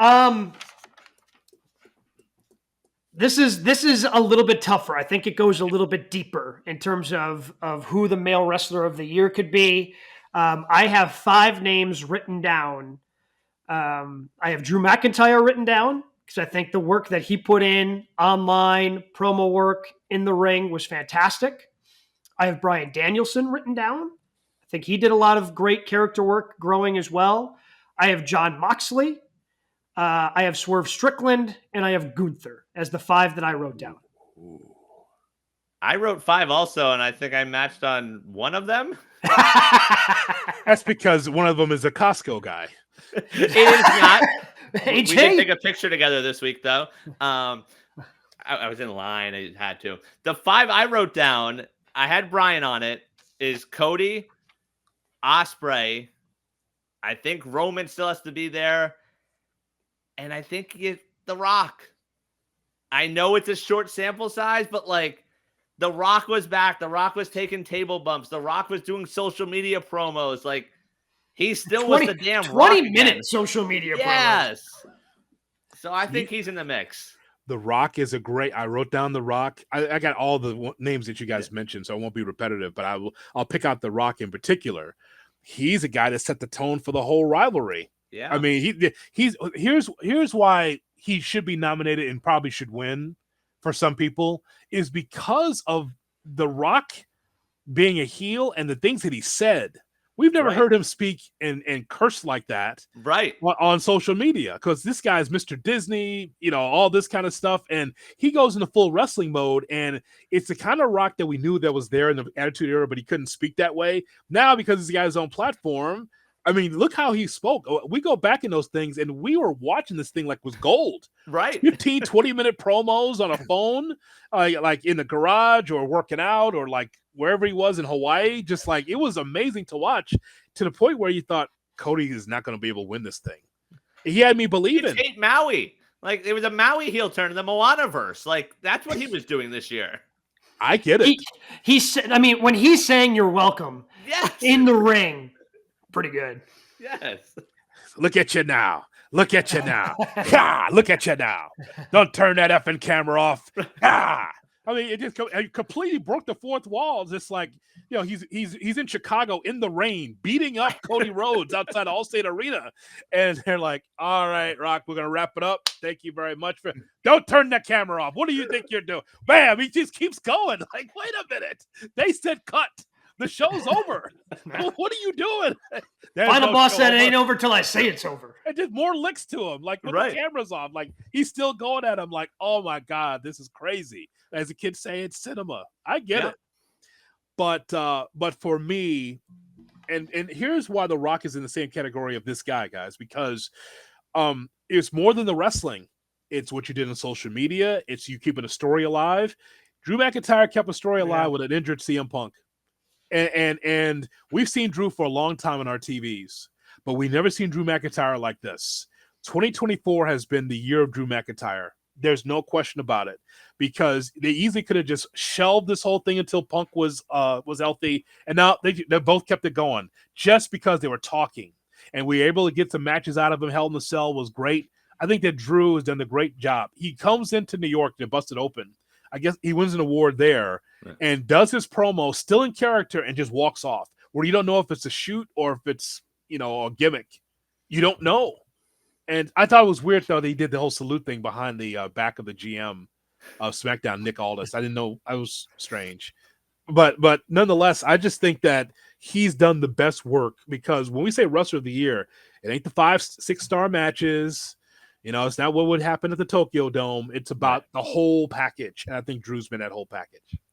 Um, this is a little bit tougher. I think it goes a little bit deeper in terms of who the male wrestler of the year could be. I have 5 names written down. I have Drew McIntyre written down because I think the work that he put in online, promo work in the ring was fantastic. I have Bryan Danielson written down. I think he did a lot of great character work growing as well. I have Jon Moxley. I have Swerve Strickland, and I have Gunther as the 5 that I wrote down. I wrote 5 also, and I think I matched on one of them. That's because one of them is a Costco guy. It is not. AJ? We did take a picture together this week, though. I was in line. I had to. The 5 I wrote down, I had Brian on it, is Cody, Ospreay. I think Roman still has to be there. And I think The Rock. I know it's a short sample size, but like The Rock was back. The Rock was taking table bumps. The Rock was doing social media promos. Like he still was the damn 20-minute social media promos. Yes. So I think he's in the mix. The Rock is a great. I wrote down The Rock. I got all the names that you guys mentioned, so I won't be repetitive. But I'll pick out The Rock in particular. He's a guy that set the tone for the whole rivalry. Yeah. I mean, here's why he should be nominated and probably should win for some people is because of The Rock being a heel and the things that he said. We've never heard him speak and curse like that on social media because this guy's Mr. Disney, all this kind of stuff. And he goes into full wrestling mode. And it's the kind of Rock that we knew that was there in the Attitude Era, but he couldn't speak that way. Now, because he's got his own platform, I mean, look how he spoke. We go back in those things, and we were watching this thing like it was gold. Right. 15, 20-minute promos on a phone, like in the garage or working out or like wherever he was in Hawaii. Just like it was amazing to watch to the point where you thought Cody is not going to be able to win this thing. He had me believing. It's Maui. Like it was a Maui heel turn in the Moana-verse. Like that's what he was doing this year. I get it. He said, I mean, when he's saying you're welcome in the ring, pretty good. Yes. Look at you now. Look at you now. Look at you now. Don't turn that effing camera off. I mean, it just completely broke the fourth wall. Just like, he's in Chicago in the rain, beating up Cody Rhodes outside Allstate Arena. And they're like, all right, Rock, we're going to wrap it up. Thank you very much. Don't turn that camera off. What do you think you're doing? Bam, he just keeps going. Like, wait a minute. They said cut. The show's over. What are you doing? Final boss said it ain't over till I say it's over. And just more licks to him. Like, put the cameras off. Like, he's still going at him. Like, oh my God, this is crazy. As the kids say, it's cinema. I get it. But for me, and here's why The Rock is in the same category of this guy, guys, because it's more than the wrestling. It's what you did on social media. It's you keeping a story alive. Drew McIntyre kept a story alive with an injured CM Punk. And we've seen Drew for a long time on our TVs, but we've never seen Drew McIntyre like this. 2024 has been the year of Drew McIntyre. There's no question about it because they easily could have just shelved this whole thing until Punk was healthy, and now they both kept it going just because they were talking, and we were able to get some matches out of him. Hell in the Cell was great. I think that Drew has done a great job. He comes into New York to bust it open. I guess he wins an award there and does his promo still in character and just walks off where you don't know if it's a shoot or if it's, a gimmick. You don't know. And I thought it was weird, though, that he did the whole salute thing behind the back of the GM of SmackDown, Nick Aldis. I didn't know. I was strange. But nonetheless, I just think that he's done the best work because when we say Wrestler of the Year, it ain't the 5-6-star matches. It's not what would happen at the Tokyo Dome. It's about the whole package. And I think Drew's been that whole package.